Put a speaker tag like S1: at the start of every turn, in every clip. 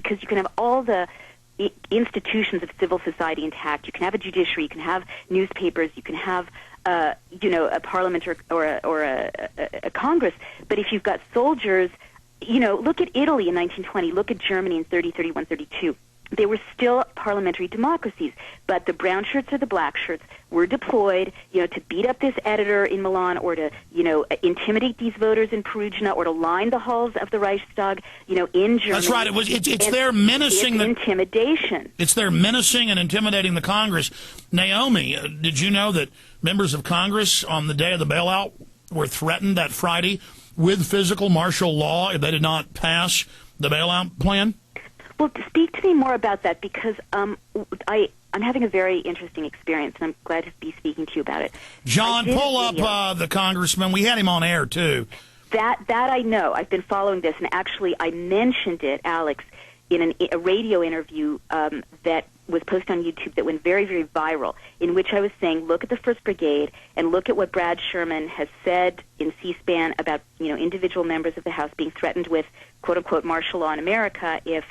S1: because you can have all the institutions of civil society intact. You can have a judiciary, you can have newspapers, you can have a parliament or a Congress. But if you've got soldiers, look at Italy in 1920, look at Germany in 30, 31, 32. They were still parliamentary democracies, but the brown shirts or the black shirts were deployed, to beat up this editor in Milan, or to, intimidate these voters in Perugina, or to line the halls of the Reichstag, in Germany.
S2: That's right. It's their menacing.
S1: Intimidation.
S2: It's their menacing and intimidating the Congress. Naomi, did you know that members of Congress on the day of the bailout were threatened that Friday with physical martial law if they did not pass the bailout plan?
S1: Well, speak to me more about that, because I'm having a very interesting experience, and I'm glad to be speaking to you about it.
S2: John, pull up the congressman. We had him on air, too.
S1: That I know. I've been following this, and actually I mentioned it, Alex, in a radio interview that was posted on YouTube that went very, very viral, in which I was saying, look at the 1st Brigade and look at what Brad Sherman has said in C-SPAN about, individual members of the House being threatened with, quote-unquote, martial law in America if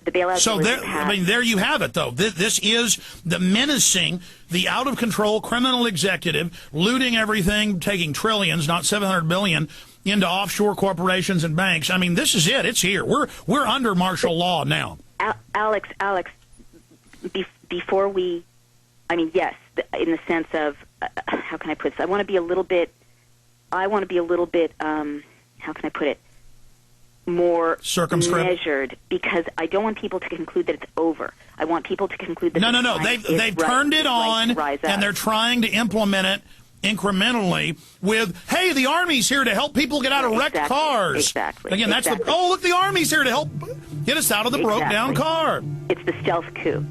S1: the bailout.
S2: So there you have it, though. This is the menacing, the out-of-control criminal executive, looting everything, taking trillions, not $700 billion, into offshore corporations and banks. I mean, this is it. It's here. We're under martial law now.
S1: Alex, before we, yes, in the sense of, how can I put this? I want to be a little bit, how can I put it? More
S2: circumscribed,
S1: measured, because I don't want people to conclude that it's over. I want people to conclude that
S2: no. They've turned it on, and they're trying to implement it incrementally with, hey, the Army's here to help people get out of wrecked cars.
S1: Exactly.
S2: Again, that's look, the Army's here to help get us out of the broke-down car.
S1: It's the stealth coup.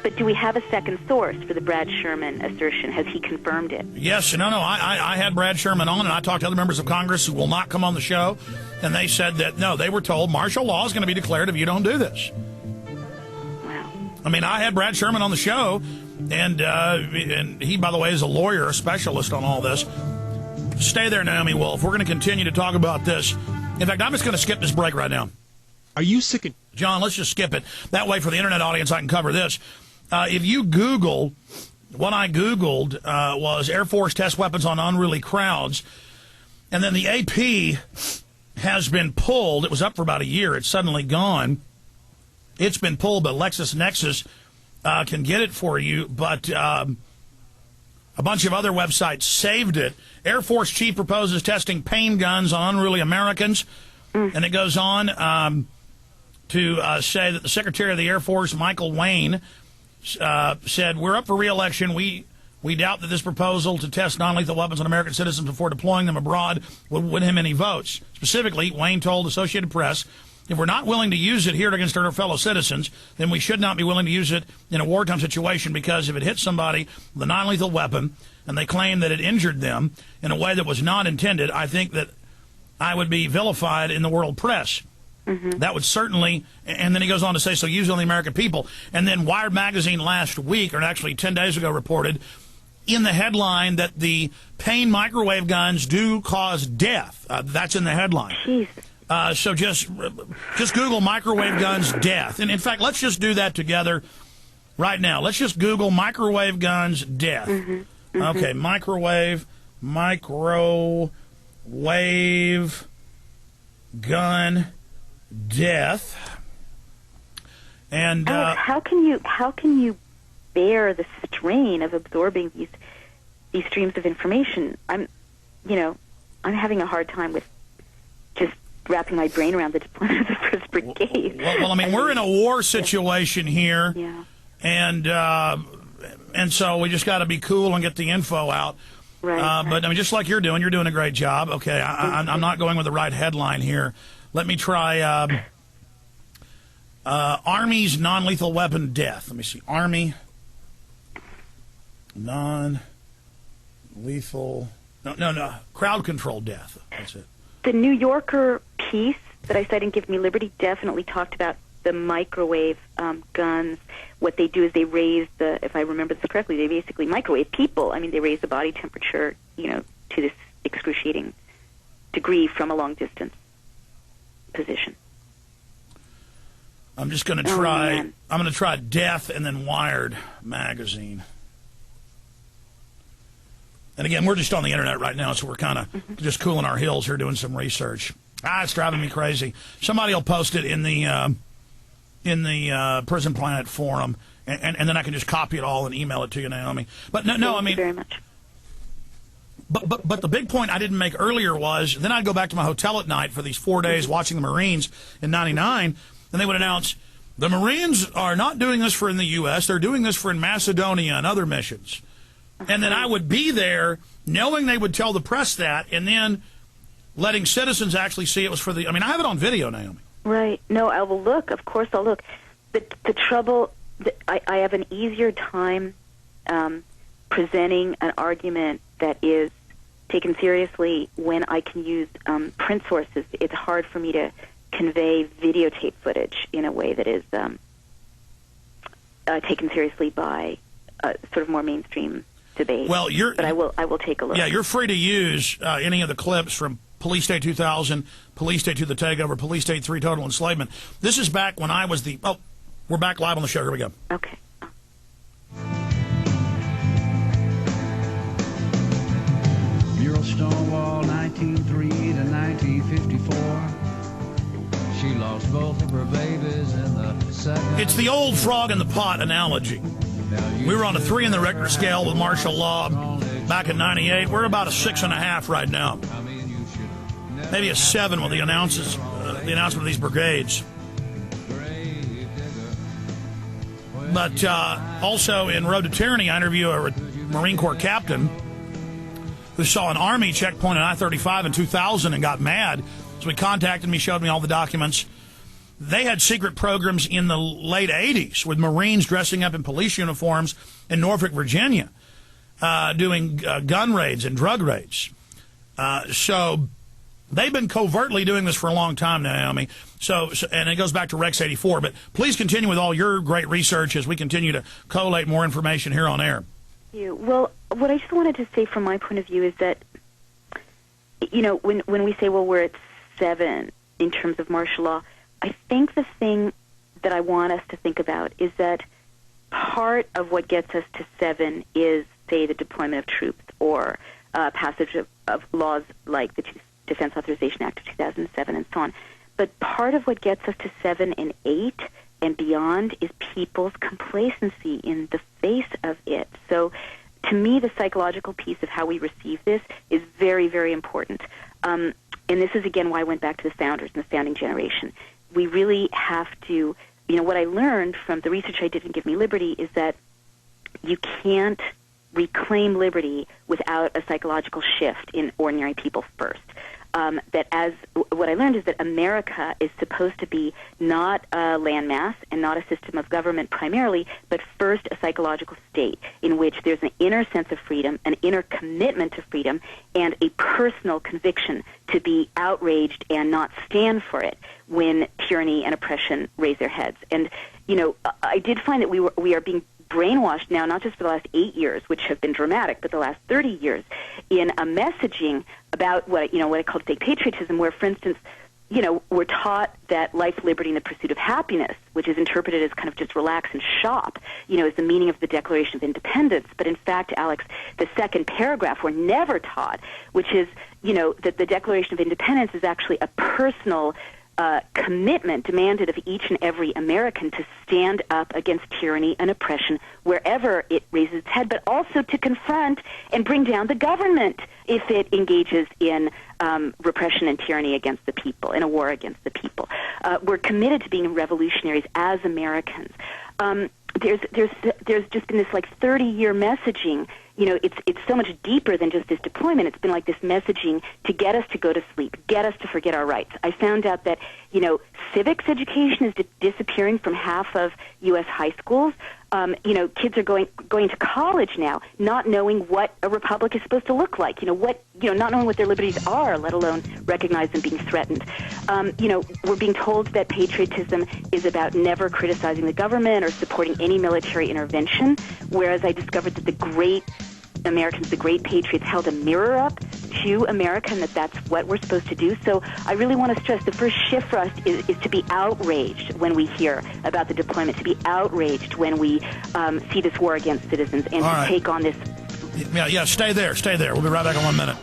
S1: But do we have a second source for the Brad Sherman assertion? Has he confirmed it?
S2: Yes. No. I had Brad Sherman on, and I talked to other members of Congress who will not come on the show, and they said that, no, they were told martial law is going to be declared if you don't do this.
S1: Wow.
S2: I had Brad Sherman on the show, and he, by the way, is a lawyer, a specialist on all this. Stay there, Naomi Wolf. We're going to continue to talk about this. In fact, I'm just going to skip this break right now.
S3: Are you sick of...
S2: John, let's just skip it. That way, for the Internet audience, I can cover this. If you Google, what I Googled was Air Force test weapons on unruly crowds, and then the AP has been pulled. It was up for about a year. It's suddenly gone. It's been pulled, but LexisNexis can get it for you, but a bunch of other websites saved it. Air Force chief proposes testing pain guns on unruly Americans, and it goes on to say that the Secretary of the Air Force, Michael Wayne, said, we're up for re-election. We doubt that this proposal to test non-lethal weapons on American citizens before deploying them abroad would win him any votes. Specifically, Wayne told Associated Press, if we're not willing to use it here against our fellow citizens, then we should not be willing to use it in a wartime situation, because if it hits somebody with a non-lethal weapon and they claim that it injured them in a way that was not intended, I think that I would be vilified in the world press. Mm-hmm. That would certainly, and then he goes on to say, so use it on the American people. And then Wired Magazine last week, or actually 10 days ago, reported in the headline that the pain microwave guns do cause death. That's in the headline.
S1: Jesus.
S2: So just Google microwave guns death. And in fact, let's just do that together right now. Let's just Google microwave guns death. Mm-hmm. Mm-hmm. Okay, microwave gun death. And
S1: Alex, how can you bear the strain of absorbing these streams of information? I'm having a hard time with just wrapping my brain around the deployment of the 1st Brigade.
S2: Well, we're in a war situation here, and so we just got to be cool and get the info out.
S1: Right.
S2: But just like you're doing a great job. Okay, I'm not going with the right headline here. Let me try Army's non-lethal weapon death. Let me see. Army non-lethal... No. Crowd control death. That's it.
S1: The New Yorker piece that I cited in Give Me Liberty definitely talked about the microwave guns. What they do is they raise if I remember this correctly, they basically microwave people. They raise the body temperature, to this excruciating degree from a long distance position.
S2: I'm just going to try. I'm going to try Death and then Wired magazine. And again, we're just on the internet right now, so we're kind of just cooling our heels here, doing some research. It's driving me crazy. Somebody will post it in the Prison Planet forum, and then I can just copy it all and email it to you, Naomi. But no, I mean,
S1: very much.
S2: But the big point I didn't make earlier was then I'd go back to my hotel at night for these 4 days watching the Marines in '99, and they would announce the Marines are not doing this for in the U.S. They're doing this for in Macedonia and other missions. And then I would be there knowing they would tell the press that, and then letting citizens actually see it was for the... I mean, I have it on video, Naomi.
S1: Right. No, I will look. Of course I'll look. The trouble... I have an easier time presenting an argument that is taken seriously when I can use print sources. It's hard for me to convey videotape footage in a way that is taken seriously by sort of more mainstream debate.
S2: Well,
S1: but I will take a look.
S2: Yeah, you're free to use any of the clips from Police State 2000, Police State 2, the Takeover, Police State 3, Total Enslavement. This is back when I was the... Oh, we're back live on the show. Here we go.
S1: Okay.
S3: Mural Stonewall, 1903 to 1954. She lost both of her babies in the second...
S2: It's the old frog in the pot analogy. We were on a 3 in the Richter scale with martial law back in '98. We're about a 6.5 right now. Maybe a 7 with the announcement of these brigades. But also in Road to Tyranny, I interview a Marine Corps captain who saw an Army checkpoint at I-35 in 2000 and got mad. So he contacted me, showed me all the documents. They had secret programs in the late 80s with Marines dressing up in police uniforms in Norfolk, Virginia, doing gun raids and drug raids. So they've been covertly doing this for a long time now, Naomi. So and it goes back to Rex 84. But please continue with all your great research as we continue to collate more information here on air.
S1: Thank you. Well, what I just wanted to say from my point of view is that, you know, when we say, well, we're at 7 in terms of martial law, I think the thing that I want us to think about is that part of what gets us to 7 is, say, the deployment of troops or passage of laws like the Defense Authorization Act of 2007 and so on. But part of what gets us to 7 and 8 and beyond is people's complacency in the face of it. So to me, the psychological piece of how we receive this is very, very important. And this is, again, why I went back to the founders and the founding generation. We really have to, you know, what I learned from the research I did in Give Me Liberty is that you can't reclaim liberty without a psychological shift in ordinary people first. What I learned is that America is supposed to be not a landmass and not a system of government primarily, but first a psychological state in which there's an inner sense of freedom, an inner commitment to freedom, and a personal conviction to be outraged and not stand for it when tyranny and oppression raise their heads. And, you know, I did find that we are being brainwashed now, not just for the last 8 years, which have been dramatic, but the last 30 years, in a messaging about what I call fake patriotism, where, for instance, you know, we're taught that life, liberty, and the pursuit of happiness, which is interpreted as kind of just relax and shop, you know, is the meaning of the Declaration of Independence. But in fact, Alex, the second paragraph we're never taught, which is, you know, that the Declaration of Independence is actually a personal commitment demanded of each and every American to stand up against tyranny and oppression wherever it raises its head, but also to confront and bring down the government if it engages in repression and tyranny against the people, in a war against the people. We're committed to being revolutionaries as Americans. There's just been this like 30-year messaging. You know, it's so much deeper than just this deployment. It's been like this messaging to get us to go to sleep, get us to forget our rights. I found out that, you know, civics education is disappearing from half of U.S. high schools. You know, kids are going to college now, not knowing what a republic is supposed to look like. Not knowing what their liberties are, let alone recognize them being threatened. You know, we're being told that patriotism is about never criticizing the government or supporting any military intervention, whereas I discovered that the great Americans, the great patriots, held a mirror up to America, and that's what we're supposed to do. So I really want to stress the first shift for us is to be outraged when we hear about the deployment, to be outraged when we see this war against citizens, and to take on this.
S2: Yeah, stay there. We'll be right back in 1 minute.